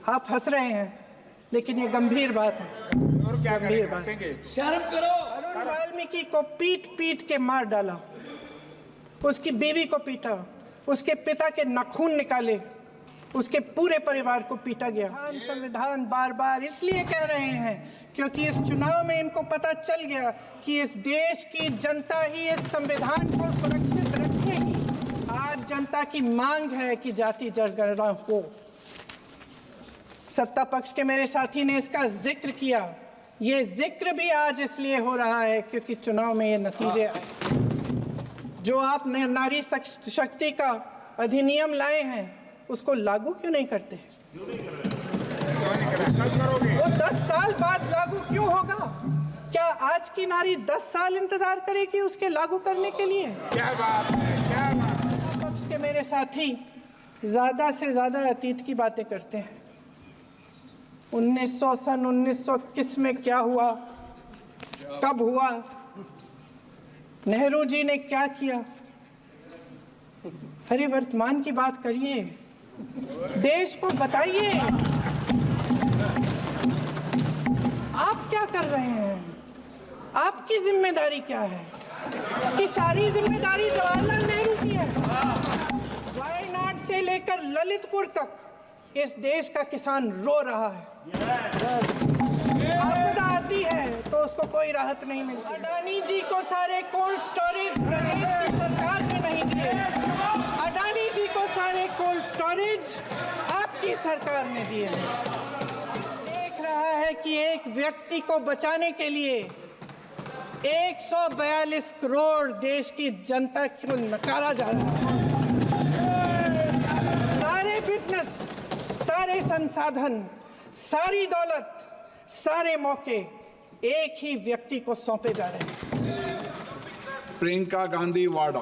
आप हंस रहे हैं, लेकिन ये गंभीर बात है। और क्या गंभीर बात। शर्म करो। अरुण वाल्मीकि को पीट पीट के मार डाला, उसकी बीवी को पीटा, उसके पिता के नाखून निकाले, उसके पूरे परिवार को पीटा गया। हम संविधान बार बार इसलिए कह रहे हैं क्योंकि इस चुनाव में इनको पता चल गया कि इस देश की जनता ही इस संविधान को सुरक्षित रखेगी। आज जनता की मांग है कि जाति जनगणना हो। सत्ता पक्ष के मेरे साथी ने इसका जिक्र किया। ये जिक्र भी आज इसलिए हो रहा है क्योंकि चुनाव में ये नतीजे आए। जो आप नारी शक्ति का अधिनियम लाए हैं, उसको लागू क्यों नहीं करते? वो 10 साल बाद लागू क्यों होगा? क्या आज की नारी 10 साल इंतजार करेगी उसके लागू करने के लिए? क्या बात है, क्या बात है। पक्ष के मेरे साथी ज्यादा से ज्यादा अतीत की बातें करते हैं। 1921 में क्या हुआ, कब हुआ, नेहरू जी ने क्या किया? अरे वर्तमान की बात करिए, देश को बताइए आप क्या कर रहे हैं, आपकी जिम्मेदारी क्या है? कि सारी जिम्मेदारी जवाहरलाल नेहरू की है। वायनाड से लेकर ललितपुर तक इस देश का किसान रो रहा है। आपदा आती है तो उसको कोई राहत नहीं मिलती। अडानी जी को सारे कोल्ड स्टोरेज प्रदेश की सरकार ने नहीं दिए। अडानी जी को सारे कोल्ड स्टोरेज आपकी सरकार ने दिए। देख रहा है कि एक व्यक्ति को बचाने के लिए 142 करोड़ देश की जनता को नकारा जा रहा है। सारे बिजनेस, सारे संसाधन, सारी दौलत, सारे मौके एक ही व्यक्ति को सौंपे जा रहे हैं। प्रियंका गांधी वाड़ा।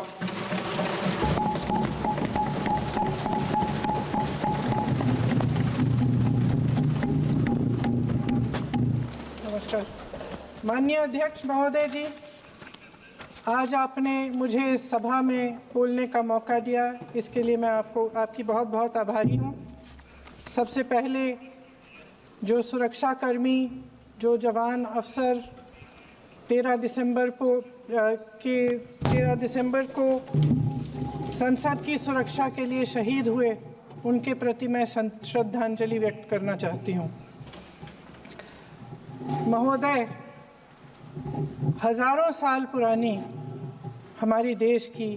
नमस्कार। माननीय अध्यक्ष महोदय जी, आज आपने मुझे इस सभा में बोलने का मौका दिया, इसके लिए मैं आपकी बहुत बहुत आभारी हूँ। सबसे पहले जो सुरक्षाकर्मी, जो जवान अफसर 13 दिसंबर को संसद की सुरक्षा के लिए शहीद हुए, उनके प्रति मैं श्रद्धांजलि व्यक्त करना चाहती हूँ। महोदय, हजारों साल पुरानी हमारी देश की,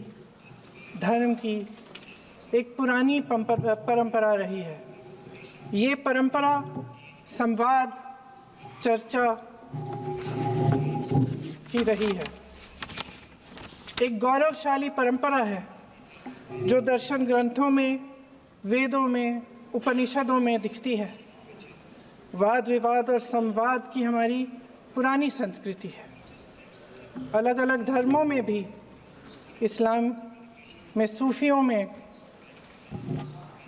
धर्म की एक पुरानी परंपरा रही है। ये परंपरा संवाद, चर्चा की रही है। एक गौरवशाली परंपरा है जो दर्शन ग्रंथों में, वेदों में, उपनिषदों में दिखती है। वाद विवाद और संवाद की हमारी पुरानी संस्कृति है। अलग अलग धर्मों में भी, इस्लाम में, सूफियों में,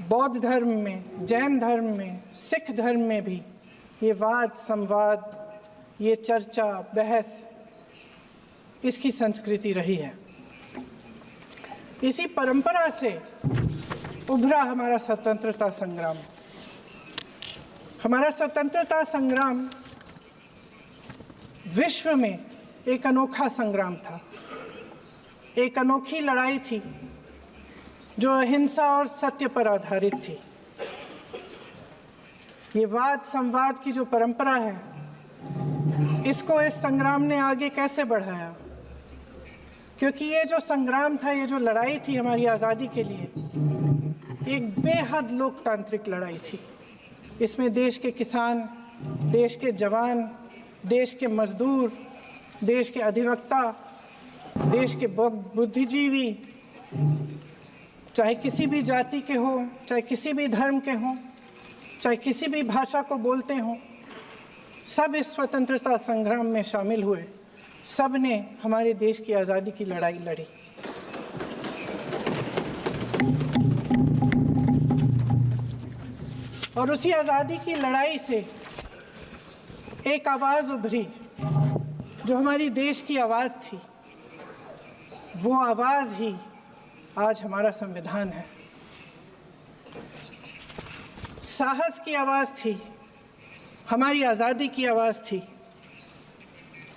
बौद्ध धर्म में, जैन धर्म में, सिख धर्म में भी ये वाद संवाद, ये चर्चा बहस, इसकी संस्कृति रही है। इसी परंपरा से उभरा हमारा स्वतंत्रता संग्राम। हमारा स्वतंत्रता संग्राम विश्व में एक अनोखा संग्राम था, एक अनोखी लड़ाई थी जो अहिंसा और सत्य पर आधारित थी। ये वाद संवाद की जो परंपरा है, इसको इस संग्राम ने आगे कैसे बढ़ाया? क्योंकि ये जो संग्राम था, ये जो लड़ाई थी हमारी आज़ादी के लिए, एक बेहद लोकतांत्रिक लड़ाई थी। इसमें देश के किसान, देश के जवान, देश के मजदूर, देश के अधिवक्ता, देश के बुद्धिजीवी, चाहे किसी भी जाति के हों, चाहे किसी भी धर्म के हों, चाहे किसी भी भाषा को बोलते हों, सब इस स्वतंत्रता संग्राम में शामिल हुए। सब ने हमारे देश की आज़ादी की लड़ाई लड़ी। और उसी आज़ादी की लड़ाई से एक आवाज़ उभरी जो हमारी देश की आवाज़ थी। वो आवाज़ ही आज हमारा संविधान है। साहस की आवाज़ थी, हमारी आज़ादी की आवाज़ थी,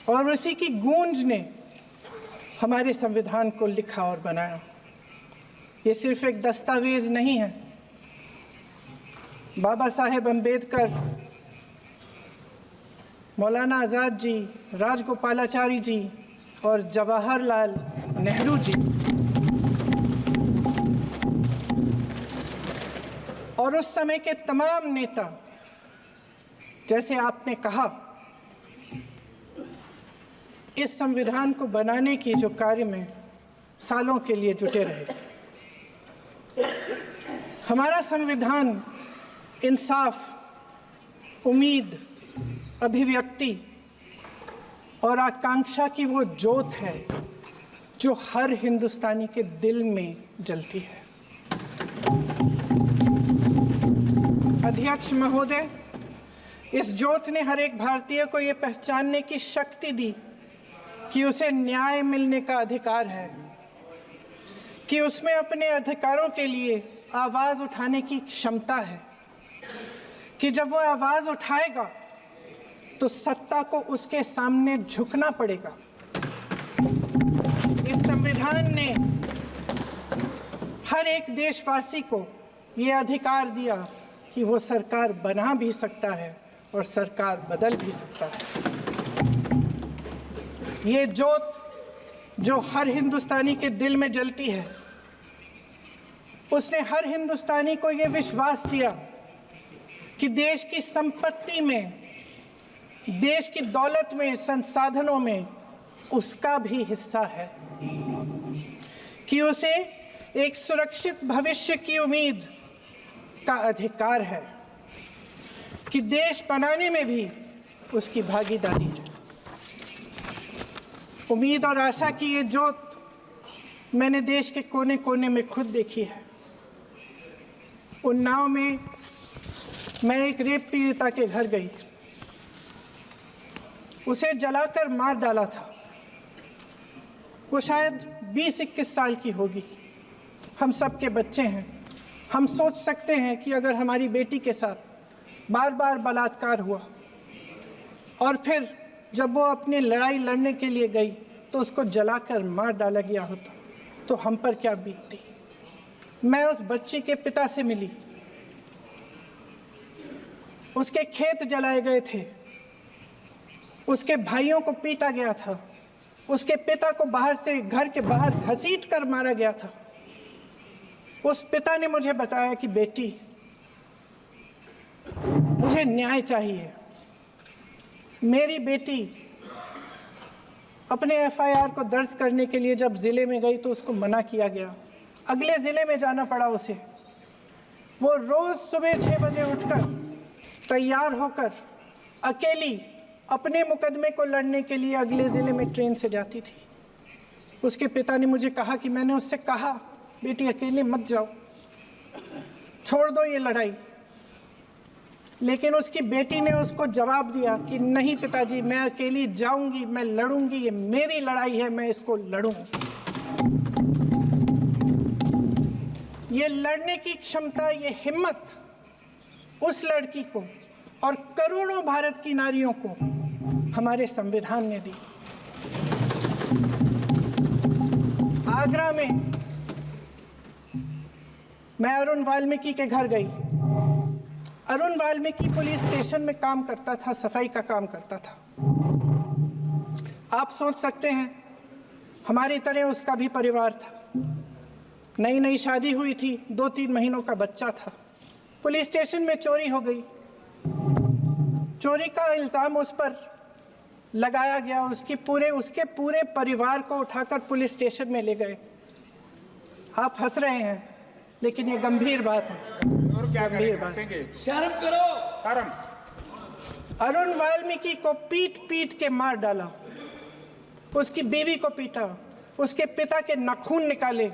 और उसी की गूंज ने हमारे संविधान को लिखा और बनाया। ये सिर्फ एक दस्तावेज नहीं है। बाबा साहेब अम्बेडकर, मौलाना आज़ाद जी, राजगोपालाचारी जी और जवाहरलाल नेहरू जी और उस समय के तमाम नेता, जैसे आपने कहा, इस संविधान को बनाने की जो कार्य में सालों के लिए जुटे रहे। हमारा संविधान इंसाफ, उम्मीद, अभिव्यक्ति और आकांक्षा की वो ज्योत है जो हर हिंदुस्तानी के दिल में जलती है। अध्यक्ष महोदय, इस ज्योत ने हर एक भारतीय को ये पहचानने की शक्ति दी कि उसे न्याय मिलने का अधिकार है, कि उसमें अपने अधिकारों के लिए आवाज़ उठाने की क्षमता है, कि जब वो आवाज़ उठाएगा तो सत्ता को उसके सामने झुकना पड़ेगा। इस संविधान ने हर एक देशवासी को ये अधिकार दिया कि वो सरकार बना भी सकता है और सरकार बदल भी सकता है। ये ज्योत जो हर हिंदुस्तानी के दिल में जलती है, उसने हर हिंदुस्तानी को ये विश्वास दिया कि देश की संपत्ति में, देश की दौलत में, संसाधनों में उसका भी हिस्सा है, कि उसे एक सुरक्षित भविष्य की उम्मीद का अधिकार है, कि देश बनाने में भी उसकी भागीदारी है। उम्मीद और आशा की ये ज्योत मैंने देश के कोने कोने में खुद देखी है। उन्नाव में मैं एक रेप पीड़िता के घर गई, उसे जलाकर मार डाला था। वो शायद 20-21 साल की होगी। हम सब के बच्चे हैं। हम सोच सकते हैं कि अगर हमारी बेटी के साथ बार बार बलात्कार हुआ और फिर जब वो अपनी लड़ाई लड़ने के लिए गई तो उसको जलाकर मार डाला गया होता तो हम पर क्या बीतती। मैं उस बच्ची के पिता से मिली। उसके खेत जलाए गए थे, उसके भाइयों को पीटा गया था, उसके पिता को बाहर से, घर के बाहर घसीट कर मारा गया था। उस पिता ने मुझे बताया कि बेटी, मुझे न्याय चाहिए। मेरी बेटी अपने एफआईआर को दर्ज करने के लिए जब ज़िले में गई तो उसको मना किया गया, अगले ज़िले में जाना पड़ा उसे। वो रोज़ सुबह 6 बजे उठकर तैयार होकर अकेली अपने मुकदमे को लड़ने के लिए अगले ज़िले में ट्रेन से जाती थी। उसके पिता ने मुझे कहा कि मैंने उससे कहा, बेटी अकेले मत जाओ, छोड़ दो ये लड़ाई। लेकिन उसकी बेटी ने उसको जवाब दिया कि नहीं पिताजी, मैं अकेली जाऊंगी, मैं लड़ूंगी, ये मेरी लड़ाई है, मैं इसको लड़ूंगी। ये लड़ने की क्षमता, ये हिम्मत उस लड़की को और करोड़ों भारत की नारियों को हमारे संविधान ने दी। आगरा में मैं अरुण वाल्मीकि के घर गई। अरुण वाल्मीकि पुलिस स्टेशन में काम करता था, सफाई का काम करता था। आप सोच सकते हैं हमारी तरह उसका भी परिवार था। नई नई शादी हुई थी, 2-3 महीनों का बच्चा था। पुलिस स्टेशन में चोरी हो गई। चोरी का इल्ज़ाम उस पर लगाया गया। उसके पूरे परिवार को उठाकर पुलिस स्टेशन में ले गए। आप हंस रहे हैं, लेकिन ये गंभीर बात है। और क्या करेंगे? शर्म करो। शर्म। अरुण वाल्मीकि को पीट पीट के मार डाला, उसकी बीवी को पीटा, उसके पिता के नाखून निकाले,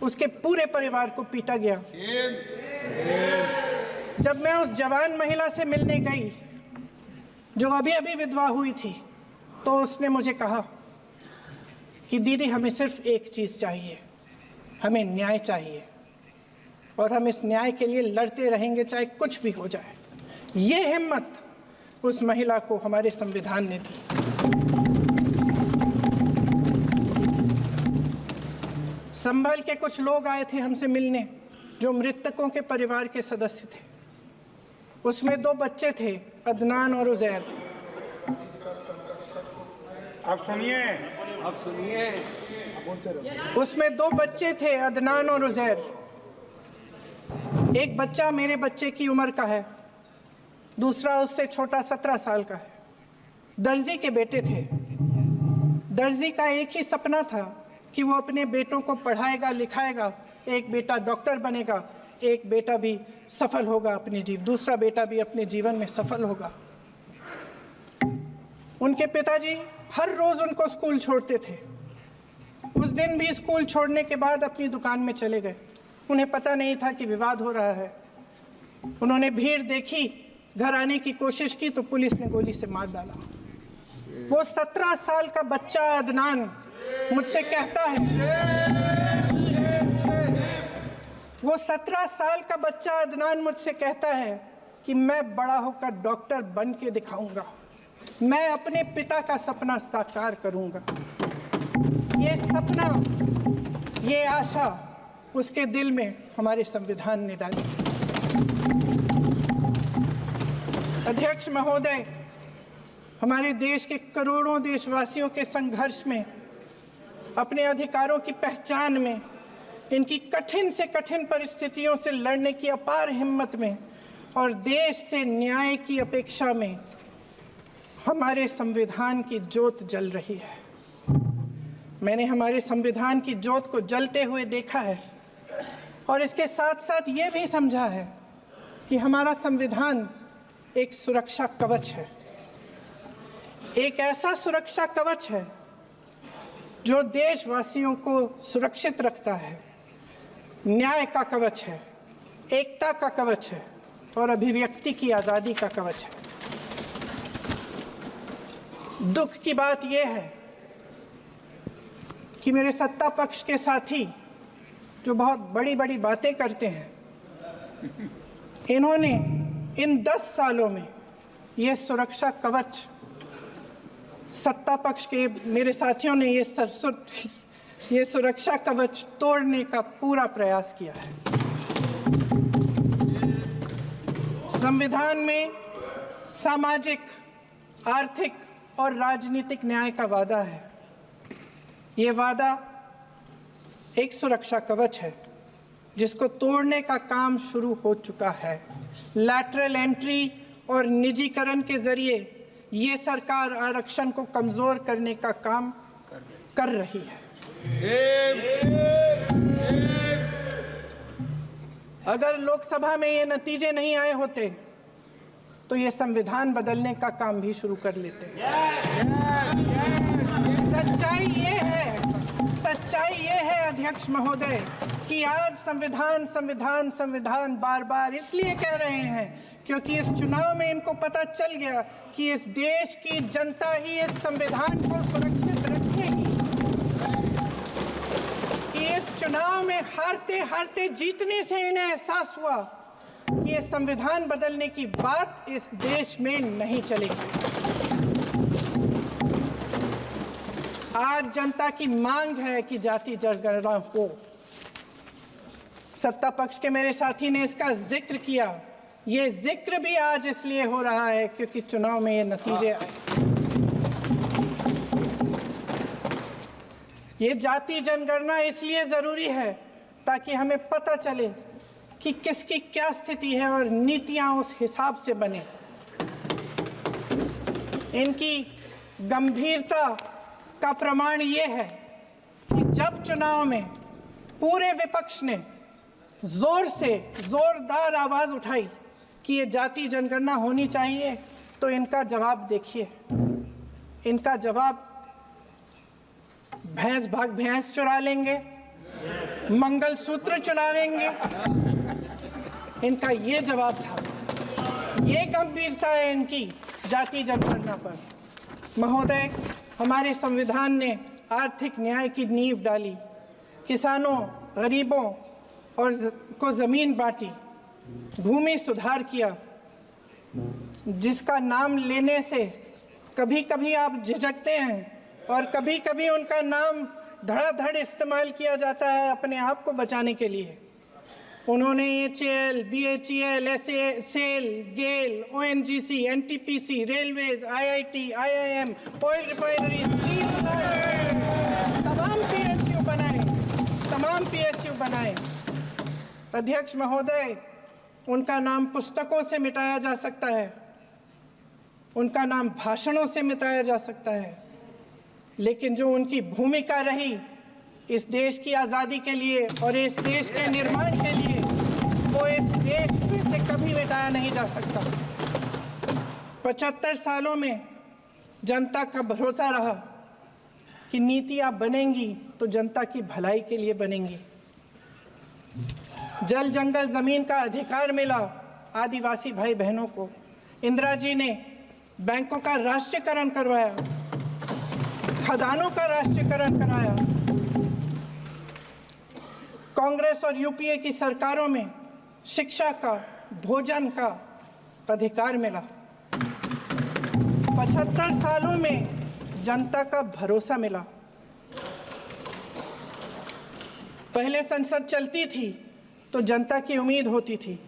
उसके पूरे परिवार को पीटा गया। जब मैं उस जवान महिला से मिलने गई जो अभी अभी विधवा हुई थी, तो उसने मुझे कहा कि दीदी, हमें सिर्फ एक चीज़ चाहिए, हमें न्याय चाहिए। और हम इस न्याय के लिए लड़ते रहेंगे, चाहे कुछ भी हो जाए। ये हिम्मत उस महिला को हमारे संविधान ने दी। संभल के कुछ लोग आए थे हमसे मिलने, जो मृतकों के परिवार के सदस्य थे। उसमें 2 बच्चे थे, अदनान और उजैर। अब सुनिए। उसमें 2 बच्चे थे, अदनान और उजैर। एक बच्चा मेरे बच्चे की उम्र का है, दूसरा उससे छोटा 17 साल का है। दर्जी के बेटे थे। दर्जी का एक ही सपना था कि वो अपने बेटों को पढ़ाएगा, लिखाएगा। एक बेटा डॉक्टर बनेगा, एक बेटा भी सफल होगा दूसरा बेटा भी अपने जीवन में सफल होगा। उनके पिताजी हर रोज उनको स्कूल छोड़ते थे। उस दिन भी स्कूल छोड़ने के बाद अपनी दुकान में चले गए। उन्हें पता नहीं था कि विवाद हो रहा है। उन्होंने भीड़ देखी, घर आने की कोशिश की तो पुलिस ने गोली से मार डाला। वो 17 साल का बच्चा अदनान मुझसे कहता है, वो 17 साल का बच्चा अदनान मुझसे कहता है कि मैं बड़ा होकर डॉक्टर बन के दिखाऊंगा, मैं अपने पिता का सपना साकार करूंगा। ये सपना, ये आशा उसके दिल में हमारे संविधान ने डाली। अध्यक्ष महोदय, हमारे देश के करोड़ों देशवासियों के संघर्ष में, अपने अधिकारों की पहचान में, इनकी कठिन से कठिन परिस्थितियों से लड़ने की अपार हिम्मत में और देश से न्याय की अपेक्षा में हमारे संविधान की ज्योत जल रही है। मैंने हमारे संविधान की ज्योत को जलते हुए देखा है और इसके साथ साथ ये भी समझा है कि हमारा संविधान एक सुरक्षा कवच है। एक ऐसा सुरक्षा कवच है जो देशवासियों को सुरक्षित रखता है, न्याय का कवच है, एकता का कवच है और अभिव्यक्ति की आज़ादी का कवच है। दुख की बात यह है कि मेरे सत्ता पक्ष के साथी जो बहुत बड़ी बड़ी बातें करते हैं, इन्होंने इन 10 सालों में ये सुरक्षा कवच, सत्ता पक्ष के मेरे साथियों ने ये सुरक्षा कवच तोड़ने का पूरा प्रयास किया है। संविधान में सामाजिक, आर्थिक और राजनीतिक न्याय का वादा है। ये वादा एक सुरक्षा कवच है जिसको तोड़ने का काम शुरू हो चुका है। लैटरल एंट्री और निजीकरण के जरिए ये सरकार आरक्षण को कमजोर करने का काम कर रही है। अगर लोकसभा में ये नतीजे नहीं आए होते तो ये संविधान बदलने का काम भी शुरू कर लेते। सच्चाई ये है अध्यक्ष महोदय कि आज संविधान बार बार इसलिए कह रहे हैं क्योंकि इस चुनाव में इनको पता चल गया कि इस देश की जनता ही इस संविधान को सुरक्षित रखेगी, कि इस चुनाव में हारते हारते जीतने से इन्हें एहसास हुआ कि ये संविधान बदलने की बात इस देश में नहीं चलेगी। आज जनता की मांग है कि जाति जनगणना हो। सत्ता पक्ष के मेरे साथी ने इसका जिक्र किया। ये जिक्र भी आज इसलिए हो रहा है क्योंकि चुनाव में ये नतीजे आए। ये जाति जनगणना इसलिए जरूरी है ताकि हमें पता चले कि किसकी क्या स्थिति है और नीतियां उस हिसाब से बने। इनकी गंभीरता का प्रमाण ये है कि जब चुनाव में पूरे विपक्ष ने जोरदार आवाज उठाई कि ये जाति जनगणना होनी चाहिए, तो इनका जवाब देखिए। इनका जवाब भैंस चुरा लेंगे, मंगलसूत्र चुरा लेंगे, इनका ये जवाब था। ये गंभीरता है इनकी जाति जनगणना पर। महोदय, हमारे संविधान ने आर्थिक न्याय की नींव डाली। किसानों, गरीबों और को ज़मीन बांटी, भूमि सुधार किया, जिसका नाम लेने से कभी कभी आप झिझकते हैं और कभी कभी उनका नाम धड़ाधड़ इस्तेमाल किया जाता है अपने आप को बचाने के लिए। उन्होंने HAL, BHEL, SAIL, गेल, ONGC, NTPC, railways, IIT, IIM, oil refineries, तमाम PSU बनाए। अध्यक्ष महोदय, उनका नाम पुस्तकों से मिटाया जा सकता है, उनका नाम भाषणों से मिटाया जा सकता है, लेकिन जो उनकी भूमिका रही इस देश की आज़ादी के लिए और इस देश के निर्माण के लिए, वो इस देश में से कभी मिटाया नहीं जा सकता। 75 सालों में जनता का भरोसा रहा कि नीतियाँ बनेंगी तो जनता की भलाई के लिए बनेंगी। जल जंगल ज़मीन का अधिकार मिला आदिवासी भाई बहनों को। इंदिरा जी ने बैंकों का राष्ट्रीयकरण करवाया, खदानों का राष्ट्रीयकरण कराया। कांग्रेस और यूपीए की सरकारों में शिक्षा का, भोजन का अधिकार मिला। 75 सालों में जनता का भरोसा मिला। पहले संसद चलती थी तो जनता की उम्मीद होती थी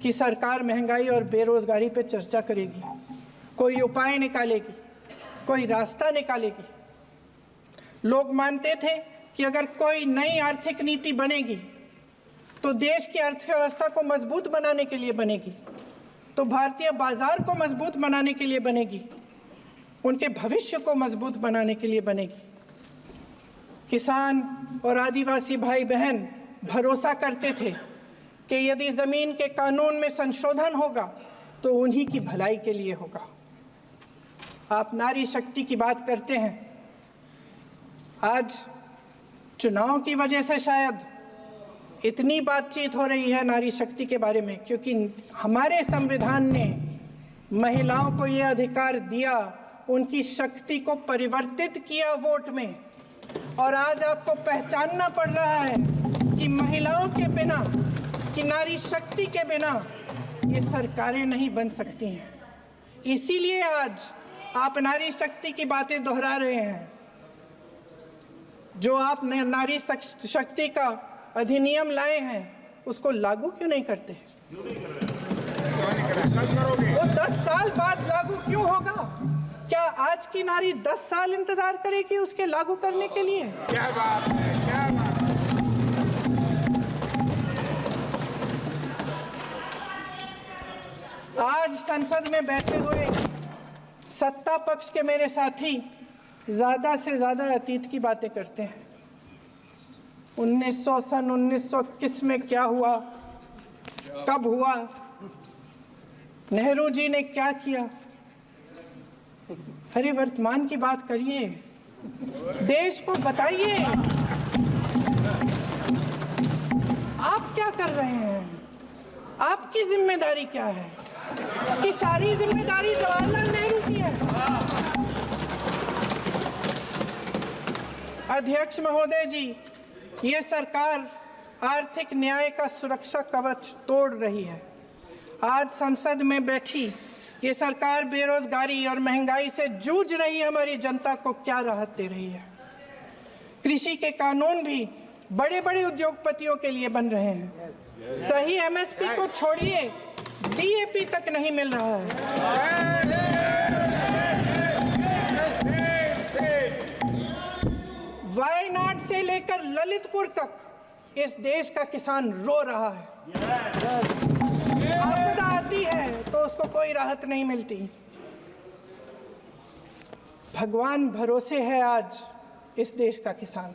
कि सरकार महंगाई और बेरोजगारी पर चर्चा करेगी, कोई उपाय निकालेगी, कोई रास्ता निकालेगी। लोग मानते थे कि अगर कोई नई आर्थिक नीति बनेगी तो देश की अर्थव्यवस्था को मजबूत बनाने के लिए बनेगी, तो भारतीय बाजार को मजबूत बनाने के लिए बनेगी, उनके भविष्य को मजबूत बनाने के लिए बनेगी। किसान और आदिवासी भाई बहन भरोसा करते थे कि यदि ज़मीन के कानून में संशोधन होगा तो उन्हीं की भलाई के लिए होगा। आप नारी शक्ति की बात करते हैं। आज चुनाव की वजह से शायद इतनी बातचीत हो रही है नारी शक्ति के बारे में, क्योंकि हमारे संविधान ने महिलाओं को ये अधिकार दिया, उनकी शक्ति को परिवर्तित किया वोट में। और आज आपको पहचानना पड़ रहा है कि महिलाओं के बिना, कि नारी शक्ति के बिना ये सरकारें नहीं बन सकती हैं। इसीलिए आज आप नारी शक्ति की बातें दोहरा रहे हैं। जो आप नारी शक्ति का अधिनियम लाए हैं उसको लागू क्यों नहीं करते? वो 10 साल बाद लागू क्यों होगा? क्या आज की नारी 10 साल इंतजार करेगी उसके लागू करने के लिए? क्या बात है, क्या बात है। आज संसद में बैठे हुए सत्ता पक्ष के मेरे साथी ज़्यादा से ज़्यादा अतीत की बातें करते हैं। 1921 में क्या हुआ, कब हुआ, नेहरू जी ने क्या किया। अरे वर्तमान की बात करिए, देश को बताइए आप क्या कर रहे हैं, आपकी जिम्मेदारी क्या है? कि सारी जिम्मेदारी जवाहरलाल नेहरू की है। अध्यक्ष महोदय जी, ये सरकार आर्थिक न्याय का सुरक्षा कवच तोड़ रही है। आज संसद में बैठी ये सरकार बेरोजगारी और महंगाई से जूझ रही हमारी जनता को क्या राहत दे रही है। कृषि के कानून भी बड़े बड़े उद्योगपतियों के लिए बन रहे हैं। सही MSP को छोड़िए, DAP तक नहीं मिल रहा है। वायनाड से लेकर ललितपुर तक इस देश का किसान रो रहा है। आपदा आती है तो उसको कोई राहत नहीं मिलती। भगवान भरोसे है आज इस देश का किसान,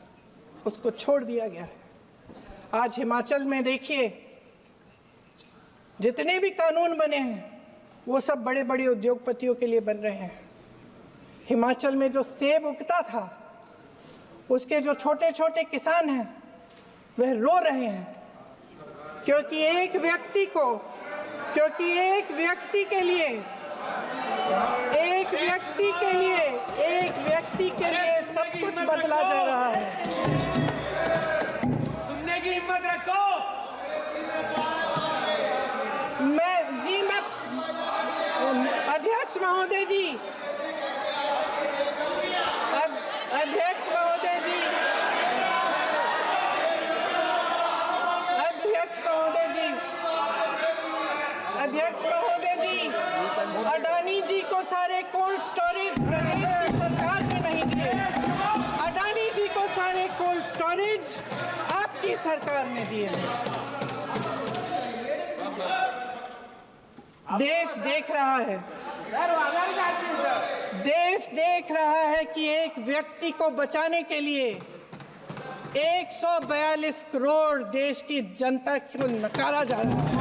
उसको छोड़ दिया गया है। आज हिमाचल में देखिए, जितने भी कानून बने हैं वो सब बड़े बड़े उद्योगपतियों के लिए बन रहे हैं। हिमाचल में जो सेब उगता था उसके जो छोटे छोटे किसान हैं वह रो रहे हैं, क्योंकि एक व्यक्ति के लिए सब कुछ बदला जा रहा है। सुनने की हिम्मत रखो, अध्यक्ष महोदय जी, अध्यक्ष महोदय जी, अध्यक्ष महोदय जी, अध्यक्ष महोदय जी, अडानी जी को सारे कोल्ड स्टोरेज प्रदेश की सरकार ने नहीं दिए। अडानी जी को सारे कोल्ड स्टोरेज आपकी सरकार ने दिए। देश देख रहा है, देश देख रहा है कि एक व्यक्ति को बचाने के लिए 142 करोड़ देश की जनता को नकारा जा रहा है।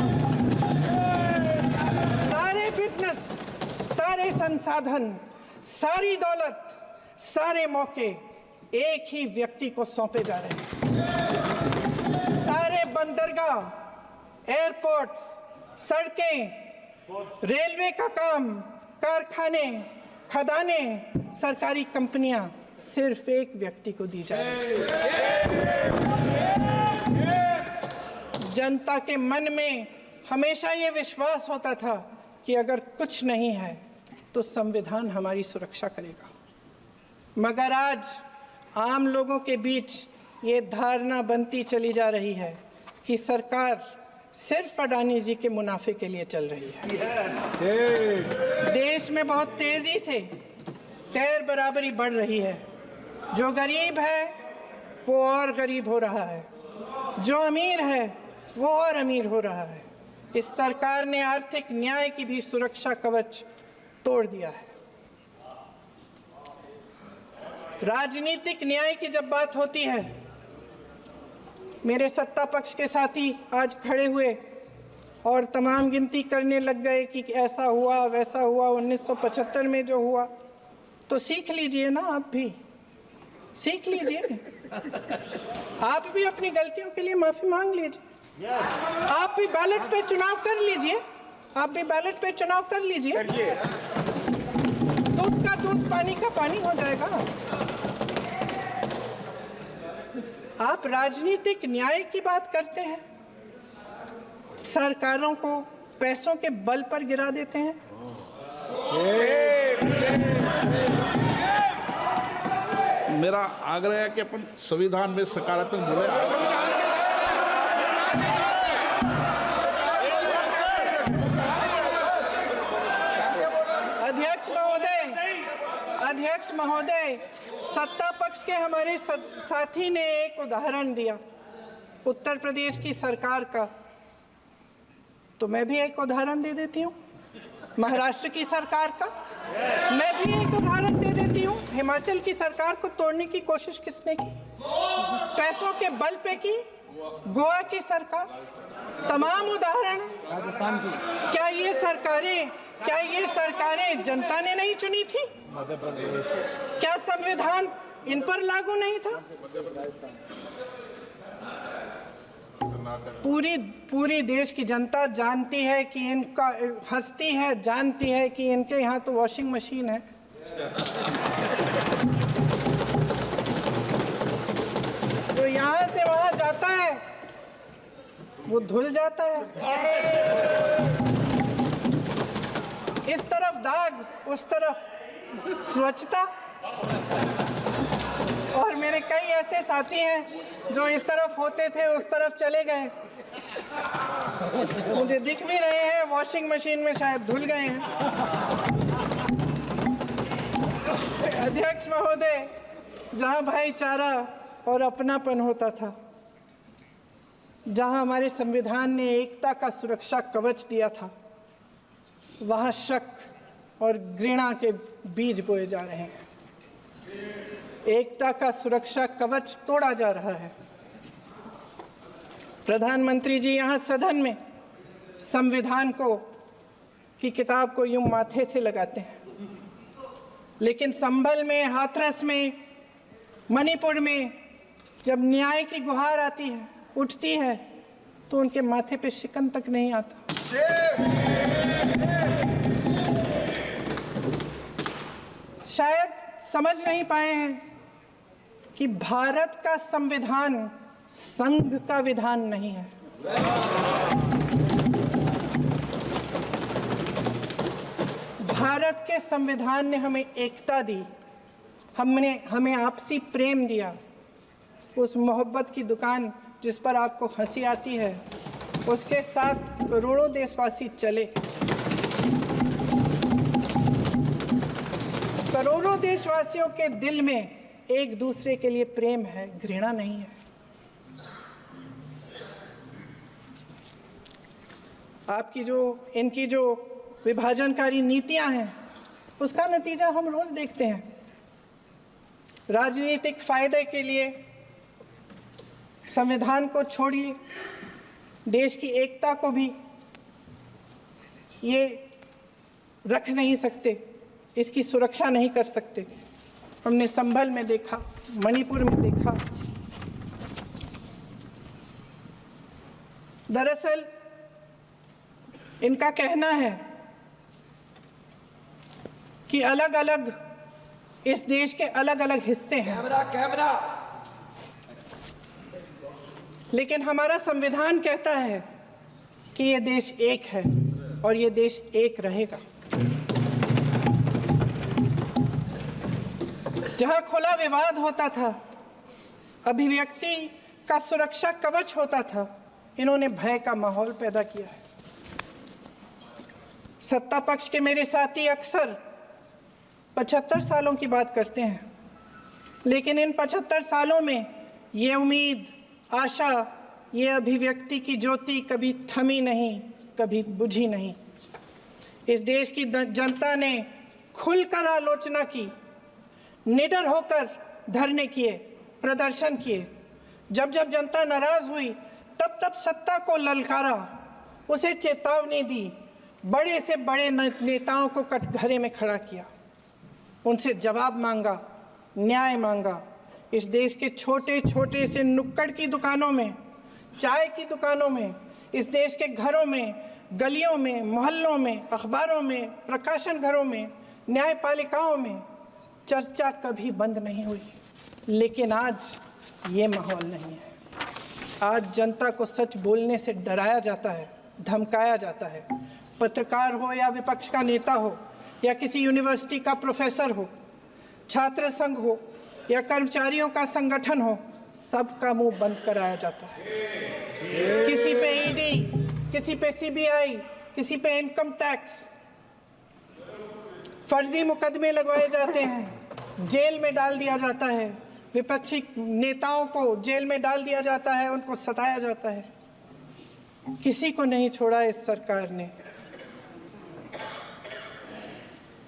सारे बिजनेस, सारे संसाधन, सारी दौलत, सारे मौके एक ही व्यक्ति को सौंपे जा रहे हैं। सारे बंदरगाह, एयरपोर्ट्स, सड़कें, रेलवे का काम, कारखाने, खदानें, सरकारी कंपनियां सिर्फ एक व्यक्ति को दी जा रही है। जनता के मन में हमेशा ये विश्वास होता था कि अगर कुछ नहीं है तो संविधान हमारी सुरक्षा करेगा, मगर आज आम लोगों के बीच ये धारणा बनती चली जा रही है कि सरकार सिर्फ अडानी जी के मुनाफे के लिए चल रही है। देश में बहुत तेजी से गैर बराबरी बढ़ रही है। जो गरीब है वो और गरीब हो रहा है, जो अमीर है वो और अमीर हो रहा है। इस सरकार ने आर्थिक न्याय की भी सुरक्षा कवच तोड़ दिया है। राजनीतिक न्याय की जब बात होती है, मेरे सत्ता पक्ष के साथी आज खड़े हुए और तमाम गिनती करने लग गए कि ऐसा हुआ वैसा हुआ 1975 में जो हुआ, तो सीख लीजिए ना, आप भी सीख लीजिए। आप भी अपनी गलतियों के लिए माफी मांग लीजिए। आप भी बैलेट पे चुनाव कर लीजिए, आप भी बैलेट पे चुनाव कर लीजिए। दूध का दूध, पानी का पानी हो जाएगा। आप राजनीतिक न्याय की बात करते हैं, सरकारों को पैसों के बल पर गिरा देते हैं। मेरा आग्रह है कि अपन संविधान में सकारात्मक बोले। अध्यक्ष महोदय, सत्ता पक्ष के हमारे साथी ने एक उदाहरण दिया उत्तर प्रदेश की सरकार का, तो मैं भी एक उदाहरण दे देती हूँ महाराष्ट्र की सरकार का। मैं भी एक उदाहरण दे देती हूँ हिमाचल की सरकार को तोड़ने की कोशिश किसने की, पैसों के बल पे की, गोवा की सरकार। तमाम उदाहरण है। राजस्थान की क्या ये सरकारें जनता ने नहीं चुनी थी? क्या संविधान इन पर लागू नहीं था? पूरी देश की जनता जानती है कि इनका हंसती है, जानती है कि इनके यहाँ तो वॉशिंग मशीन है। तो यहाँ से वहाँ जाता है, वो धुल जाता है। इस तरफ दाग, उस तरफ स्वच्छता। और मेरे कई ऐसे साथी हैं जो इस तरफ होते थे उस तरफ चले गए, मुझे दिख भी रहे हैं, वॉशिंग मशीन में शायद धुल गए हैं। अध्यक्ष महोदय, जहां भाईचारा और अपनापन होता था, जहां हमारे संविधान ने एकता का सुरक्षा कवच दिया था, वहां शक और घृणा के बीज बोए जा रहे हैं। एकता का सुरक्षा कवच तोड़ा जा रहा है। प्रधानमंत्री जी यहाँ सदन में संविधान की किताब को यूं माथे से लगाते हैं, लेकिन संभल में, हाथरस में, मणिपुर में जब न्याय की गुहार आती है, उठती है, तो उनके माथे पे शिकन तक नहीं आता। शायद समझ नहीं पाए हैं कि भारत का संविधान संघ का विधान नहीं है। भारत के संविधान ने हमें एकता दी, हमें आपसी प्रेम दिया। उस मोहब्बत की दुकान जिस पर आपको हंसी आती है, उसके साथ करोड़ों देशवासी चले। करोड़ों देशवासियों के दिल में एक दूसरे के लिए प्रेम है, घृणा नहीं है। इनकी जो विभाजनकारी नीतियां हैं, उसका नतीजा हम रोज देखते हैं। राजनीतिक फायदे के लिए संविधान को छोड़िए, देश की एकता को भी ये रख नहीं सकते, इसकी सुरक्षा नहीं कर सकते। हमने संभल में देखा, मणिपुर में देखा। दरअसल इनका कहना है कि अलग अलग इस देश के अलग अलग हिस्से हैं, कैमरा। लेकिन हमारा संविधान कहता है कि ये देश एक है और ये देश एक रहेगा। जहां खुला विवाद होता था, अभिव्यक्ति का सुरक्षा कवच होता था, इन्होंने भय का माहौल पैदा किया है। सत्ता पक्ष के मेरे साथी अक्सर 75 सालों की बात करते हैं, लेकिन इन 75 सालों में ये उम्मीद, आशा, ये अभिव्यक्ति की ज्योति कभी थमी नहीं, कभी बुझी नहीं। इस देश की जनता ने खुलकर आलोचना की, निडर होकर धरने किए, प्रदर्शन किए। जब जब जनता नाराज हुई, तब तब सत्ता को ललकारा, उसे चेतावनी दी, बड़े से बड़े नेताओं को कटघरे में खड़ा किया, उनसे जवाब मांगा, न्याय मांगा। इस देश के छोटे छोटे से नुक्कड़ की दुकानों में, चाय की दुकानों में, इस देश के घरों में, गलियों में, मोहल्लों में, अखबारों में, प्रकाशन घरों में, न्यायपालिकाओं में चर्चा कभी बंद नहीं हुई। लेकिन आज ये माहौल नहीं है। आज जनता को सच बोलने से डराया जाता है, धमकाया जाता है। पत्रकार हो या विपक्ष का नेता हो या किसी यूनिवर्सिटी का प्रोफेसर हो, छात्र संघ हो या कर्मचारियों का संगठन हो, सबका मुंह बंद कराया जाता है। किसी पे ईडी, किसी पे सीबीआई, किसी पे इनकम टैक्स, फर्जी मुकदमे लगवाए जाते हैं, जेल में डाल दिया जाता है। विपक्षी नेताओं को जेल में डाल दिया जाता है, उनको सताया जाता है। किसी को नहीं छोड़ा इस सरकार ने।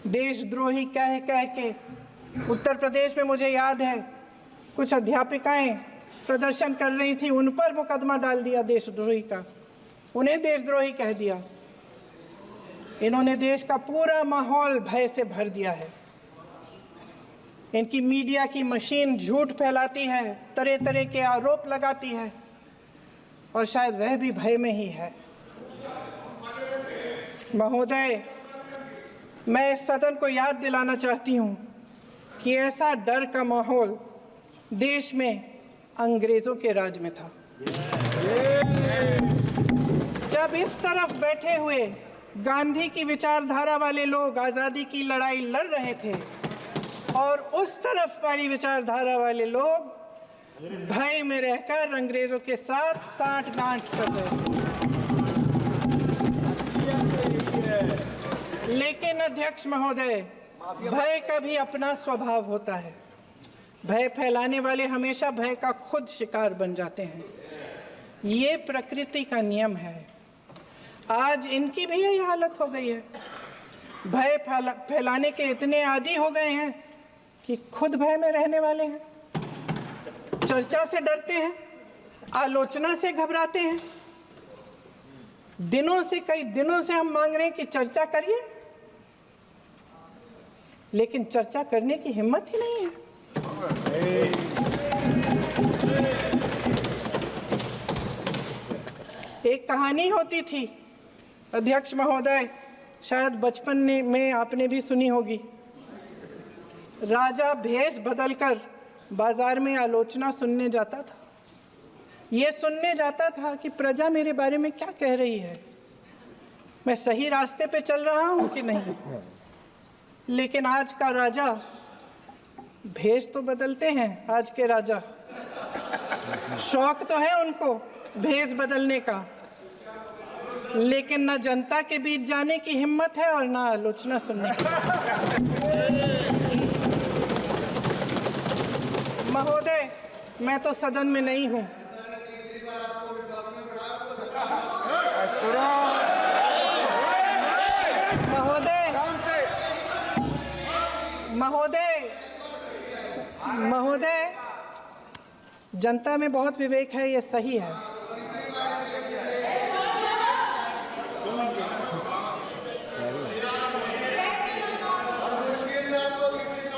देशद्रोही कह कह के उत्तर प्रदेश में मुझे याद है कुछ अध्यापिकाएं प्रदर्शन कर रही थी, उन पर मुकदमा डाल दिया देशद्रोही का, उन्हें देशद्रोही कह दिया। इन्होंने देश का पूरा माहौल भय से भर दिया है। इनकी मीडिया की मशीन झूठ फैलाती है, तरह तरह के आरोप लगाती है, और शायद वह भी भय में ही है। महोदय, मैं इस सदन को याद दिलाना चाहती हूँ कि ऐसा डर का माहौल देश में अंग्रेजों के राज में था। जब इस तरफ बैठे हुए गांधी की विचारधारा वाले लोग आज़ादी की लड़ाई लड़ रहे थे और उस तरफ वाली विचारधारा वाले लोग भय में रहकर अंग्रेजों के साथ साठ-गांठ कर रहे थे। लेकिन अध्यक्ष महोदय, भय का भी अपना स्वभाव होता है। भय फैलाने वाले हमेशा भय का खुद शिकार बन जाते हैं। ये प्रकृति का नियम है। आज इनकी भी यही हालत हो गई है। भय फैलाने के इतने आदी हो गए हैं कि खुद भय में रहने वाले हैं, चर्चा से डरते हैं, आलोचना से घबराते हैं। कई दिनों से हम मांग रहे हैं कि चर्चा करिए, लेकिन चर्चा करने की हिम्मत ही नहीं है। एक कहानी होती थी अध्यक्ष महोदय, शायद बचपन में आपने भी सुनी होगी। राजा भेष बदलकर बाजार में आलोचना सुनने जाता था। ये सुनने जाता था कि प्रजा मेरे बारे में क्या कह रही है, मैं सही रास्ते पे चल रहा हूँ कि नहीं। लेकिन आज का राजा, भेष तो बदलते हैं आज के राजा, शौक तो है उनको भेष बदलने का, लेकिन न जनता के बीच जाने की हिम्मत है और न आलोचना सुनने की। महोदय, मैं तो सदन में नहीं हूं। महोदय, जनता में बहुत विवेक है, ये सही है।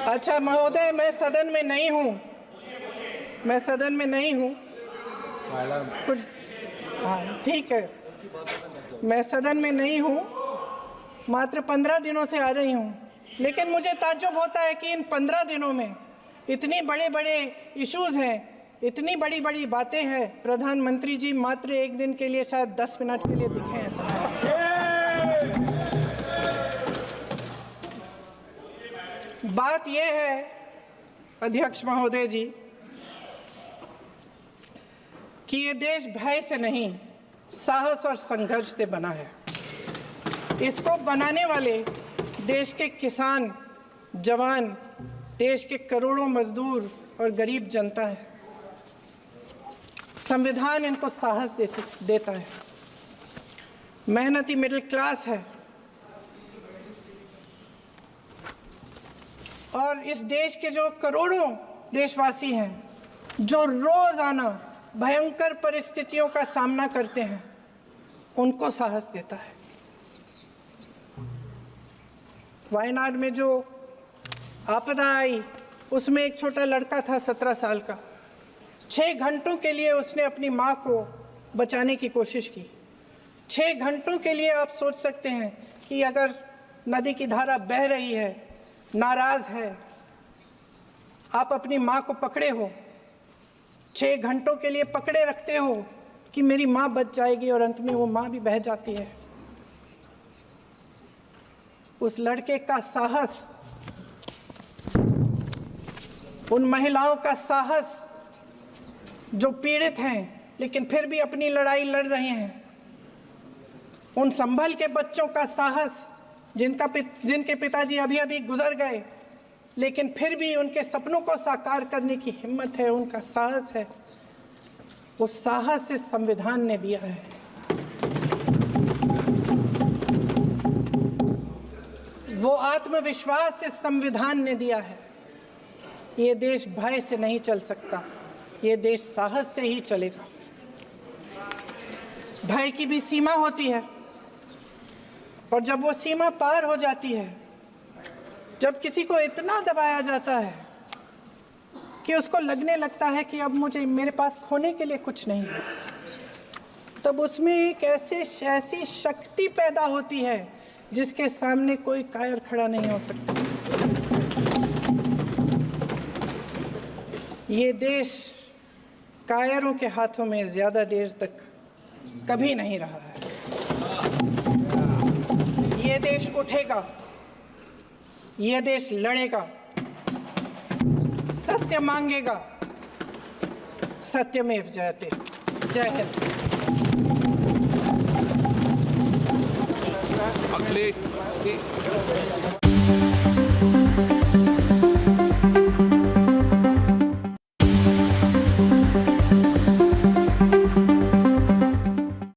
अच्छा महोदय, मैं सदन में नहीं हूँ, कुछ, हाँ ठीक है, मैं सदन में नहीं हूँ, मात्र 15 दिनों से आ रही हूँ, लेकिन मुझे ताज्जुब होता है कि इन 15 दिनों में इतनी बड़े इश्यूज़ हैं, इतनी बड़ी बातें हैं, प्रधानमंत्री जी मात्र एक दिन के लिए, शायद 10 मिनट के लिए दिखे हैं सब। बात यह है अध्यक्ष महोदय जी कि ये देश भय से नहीं, साहस और संघर्ष से बना है। इसको बनाने वाले देश के किसान, जवान, देश के करोड़ों मजदूर और गरीब जनता है। संविधान इनको साहस देता है। मेहनती मिडिल क्लास है और इस देश के जो करोड़ों देशवासी हैं, जो रोजाना भयंकर परिस्थितियों का सामना करते हैं, उनको साहस देता है। वायनाड में जो आपदा आई, उसमें एक छोटा लड़का था 17 साल का। 6 घंटों के लिए उसने अपनी माँ को बचाने की कोशिश की। 6 घंटों के लिए आप सोच सकते हैं कि अगर नदी की धारा बह रही है, नाराज है, आप अपनी माँ को पकड़े हो, 6 घंटों के लिए पकड़े रखते हो कि मेरी माँ बच जाएगी और अंत में वो माँ भी बह जाती है। उस लड़के का साहस, उन महिलाओं का साहस जो पीड़ित हैं लेकिन फिर भी अपनी लड़ाई लड़ रहे हैं, उन संभल के बच्चों का साहस जिनके पिताजी अभी गुजर गए लेकिन फिर भी उनके सपनों को साकार करने की हिम्मत है, उनका साहस है। वो साहस इस संविधान ने दिया है। वो आत्मविश्वास इस संविधान ने दिया है। ये देश भय से नहीं चल सकता, ये देश साहस से ही चलेगा। भय की भी सीमा होती है और जब वो सीमा पार हो जाती है, जब किसी को इतना दबाया जाता है कि उसको लगने लगता है कि अब मेरे पास खोने के लिए कुछ नहीं है, तब उसमें एक ऐसी शक्ति पैदा होती है जिसके सामने कोई कायर खड़ा नहीं हो सकता। ये देश कायरों के हाथों में ज्यादा देर तक कभी नहीं रहा है। ये देश उठेगा, ये देश लड़ेगा, सत्य मांगेगा, सत्यमेव जयते। जय हिंद। अखिलेश